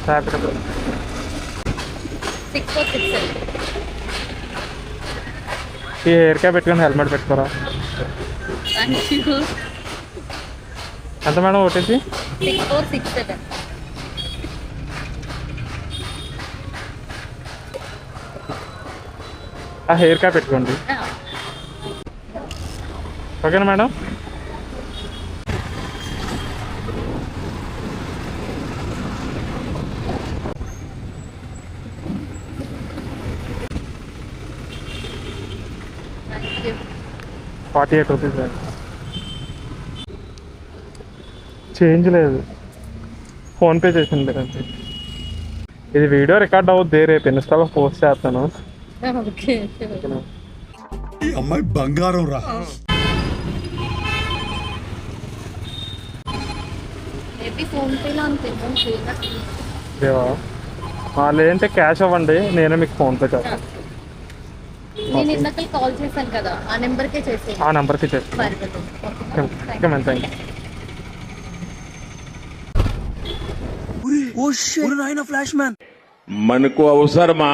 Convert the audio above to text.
ర్యాపిడో 6467. ఈ hair cap పెట్టుకుని helmet పెట్టుకోరా. Thank you. ఎంత మేడం ఓటీసీ? 6467. ఆ హెయిర్ క్యాప్ పెట్టుకోండి. ఓకేనా madam? Thank you. 48 rupees. Change లేదు, ఫోన్పే చేసింది లేదంటే. ఇది వీడియో రికార్డ్ అవుద్ది, రేపు ఇన్స్టాలో పోస్ట్ చేస్తాను. ఓకే. ఈ అమ్మాయి బంగారం రా. మేబీ ఫోన్పేలో అంత అమౌంట్ లేదా? దేవా లేదంటే క్యాష్ అవ్వండి, నేనే మీకు ఫోన్పే చేస్తాను. నేను ఇందాక కాల్ చేశాను కదా, ఆ నెంబర్కే చేసేది. ఆ నెంబర్కి చేస్తాను. Okay ma'am, thank you. మనకు అవసరమా?